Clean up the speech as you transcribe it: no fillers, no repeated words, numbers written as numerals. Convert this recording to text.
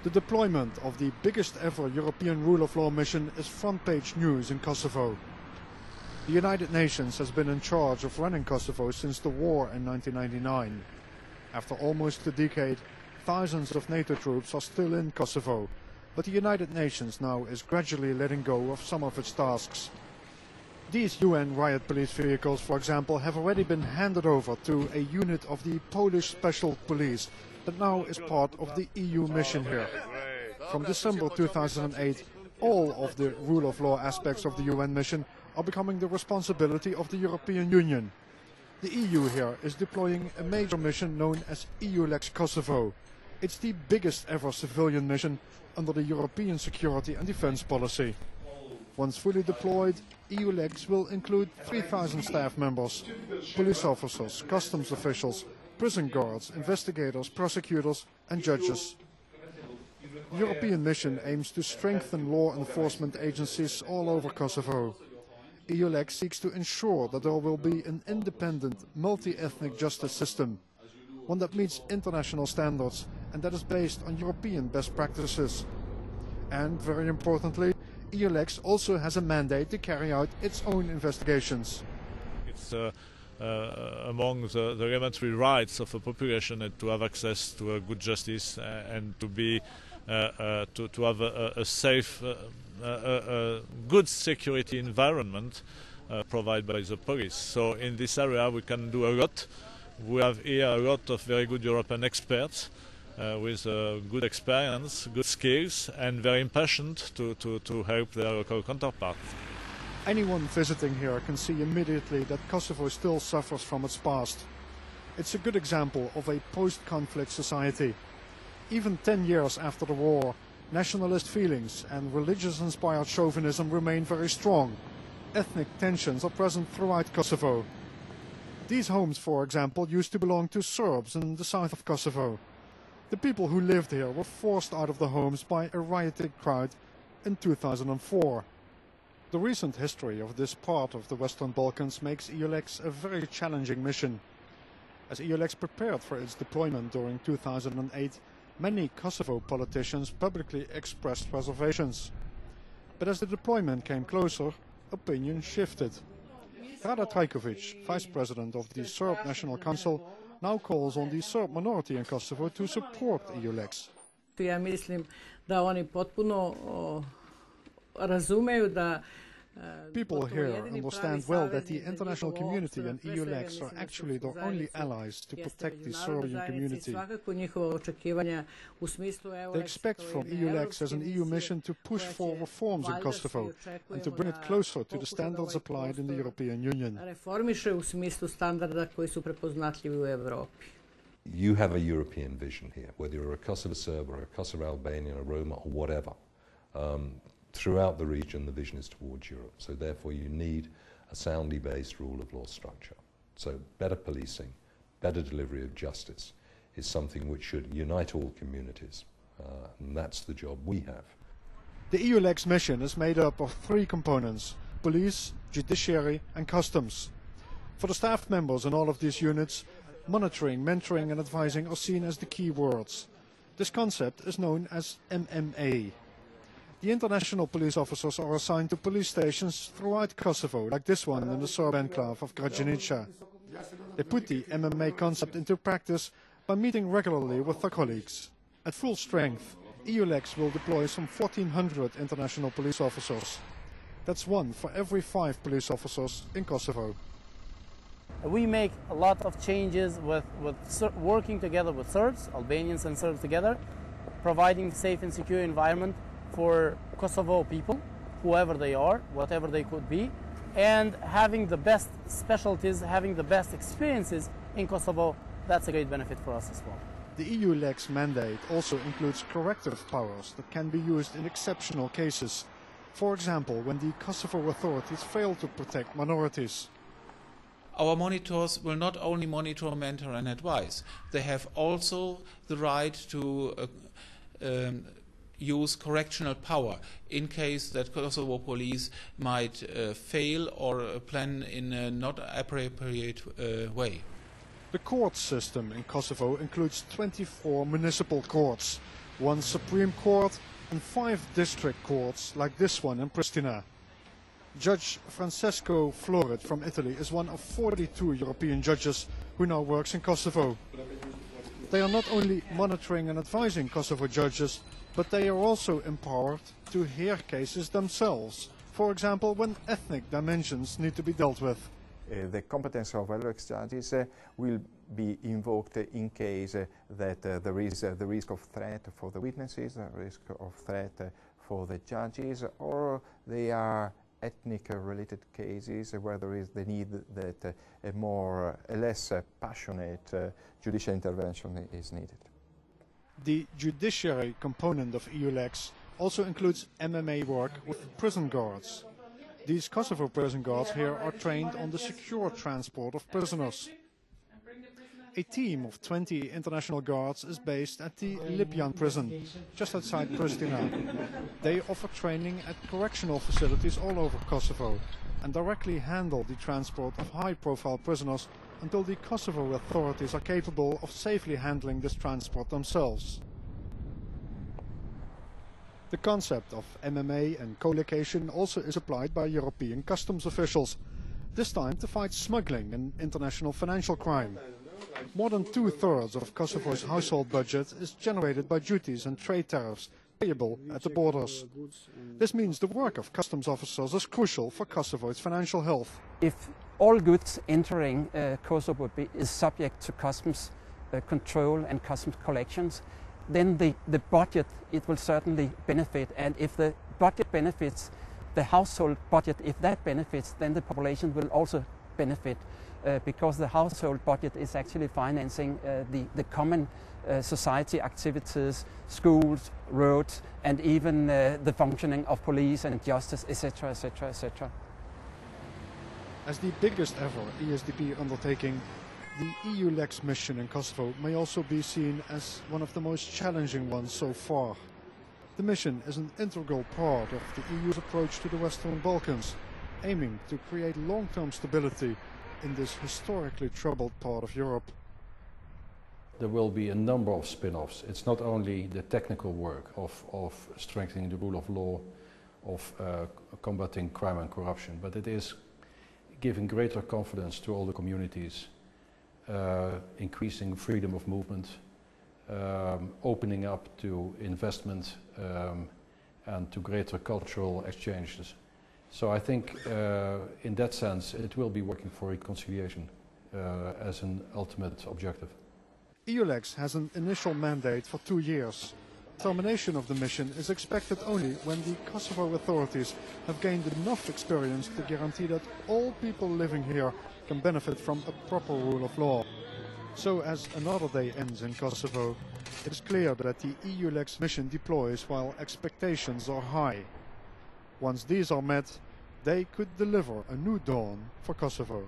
The deployment of the biggest ever European rule of law mission is front-page news in Kosovo. The United Nations has been in charge of running Kosovo since the war in 1999. After almost a decade, thousands of NATO troops are still in Kosovo, but the United Nations now is gradually letting go of some of its tasks. These UN riot police vehicles, for example, have already been handed over to a unit of the Polish Special Police that now is part of the EU mission here. From December 2008, all of the rule of law aspects of the UN mission are becoming the responsibility of the European Union. The EU here is deploying a major mission known as EULEX Kosovo. It's the biggest ever civilian mission under the European security and defense policy. Once fully deployed, EULEX will include 3,000 staff members, police officers, customs officials, prison guards, investigators, prosecutors and judges. The European mission aims to strengthen law enforcement agencies all over Kosovo. EULEX seeks to ensure that there will be an independent, multi-ethnic justice system, one that meets international standards and that is based on European best practices. And, very importantly, EULEX also has a mandate to carry out its own investigations. It's among the elementary rights of a population to have access to a good justice and to be to have a safe, good security environment provided by the police. So in this area we can do a lot. We have here a lot of very good European experts with good experience, good skills, and very impassioned to help their local counterparts. Anyone visiting here can see immediately that Kosovo still suffers from its past. It's a good example of a post-conflict society. Even 10 years after the war, nationalist feelings and religious-inspired chauvinism remain very strong. Ethnic tensions are present throughout Kosovo. These homes, for example, used to belong to Serbs in the south of Kosovo. The people who lived here were forced out of the homes by a rioting crowd in 2004. The recent history of this part of the Western Balkans makes EULEX a very challenging mission. As EULEX prepared for its deployment during 2008, many Kosovo politicians publicly expressed reservations. But as the deployment came closer, opinion shifted. Rada Trajkovic, Vice President of the Serb National Council, now calls on the Serb minority in Kosovo to support EULEX. Ja mislim da oni potpuno razumeju da People here understand well that the international community and EULEX are actually their only allies to protect the Serbian community. They expect from EULEX as an EU mission to push for reforms in Kosovo and to bring it closer to the standards applied in the European Union. You have a European vision here, whether you're a Kosovo Serb or a Kosovo Albanian, a Roma or whatever. Throughout the region, the vision is towards Europe. So therefore, you need a soundly based rule of law structure. So better policing, better delivery of justice is something which should unite all communities. And that's the job we have. The EULEX mission is made up of 3 components: police, judiciary and customs. For the staff members in all of these units, monitoring, mentoring and advising are seen as the key words. This concept is known as MMA. The international police officers are assigned to police stations throughout Kosovo, like this one in the Serb enclave of Građanica. They put the MMA concept into practice by meeting regularly with their colleagues. At full strength, EULEX will deploy some 1,400 international police officers. That's 1 for every 5 police officers in Kosovo. We make a lot of changes with working together with Serbs, Albanians and Serbs together, providing a safe and secure environment for Kosovo people, whoever they are, whatever they could be, and having the best specialties, having the best experiences in Kosovo. That's a great benefit for us as well. The EULEX mandate also includes corrective powers that can be used in exceptional cases. For example, when the Kosovo authorities fail to protect minorities. Our monitors will not only monitor, mentor and advise. They have also the right to use correctional power in case that Kosovo police might fail or plan in a not appropriate way. The court system in Kosovo includes 24 municipal courts. one Supreme Court and 5 district courts like this one in Pristina. Judge Francesco Florid from Italy is one of 42 European judges who now works in Kosovo. They are not only monitoring and advising Kosovo judges, but they are also empowered to hear cases themselves, for example when ethnic dimensions need to be dealt with. The competence of EurActiv judges will be invoked in case that there is the risk of threat for the witnesses, the risk of threat for the judges, or they are ethnic related cases where there is the need that a less passionate judicial intervention is needed. The judiciary component of EULEX also includes MMA work with prison guards. These Kosovo prison guards here are trained on the secure transport of prisoners. A team of 20 international guards is based at the Libyan prison, just outside Pristina. They offer training at correctional facilities all over Kosovo and directly handle the transport of high-profile prisoners until the Kosovo authorities are capable of safely handling this transport themselves. The concept of MMA and co-location also is applied by European customs officials, this time to fight smuggling and international financial crime. More than 2/3 of Kosovo's household budget is generated by duties and trade tariffs payable at the borders. This means the work of customs officers is crucial for Kosovo's financial health. If all goods entering Kosovo is subject to customs control and customs collections, then the budget, it will certainly benefit. And if the budget benefits, the household budget, if that benefits, then the population will also benefit because the household budget is actually financing the common society activities, schools, roads, and even the functioning of police and justice, etc., etc., etc. As the biggest ever ESDP undertaking, the EULEX mission in Kosovo may also be seen as one of the most challenging ones so far. The mission is an integral part of the EU's approach to the Western Balkans, aiming to create long-term stability in this historically troubled part of Europe. There will be a number of spin-offs. It's not only the technical work of strengthening the rule of law, of combating crime and corruption, but it is giving greater confidence to all the communities, increasing freedom of movement, opening up to investment and to greater cultural exchanges. So I think in that sense it will be working for reconciliation as an ultimate objective. EULEX has an initial mandate for 2 years. Termination of the mission is expected only when the Kosovo authorities have gained enough experience to guarantee that all people living here can benefit from a proper rule of law. So as another day ends in Kosovo, it is clear that the EULEX mission deploys while expectations are high. Once these are met, they could deliver a new dawn for Kosovo.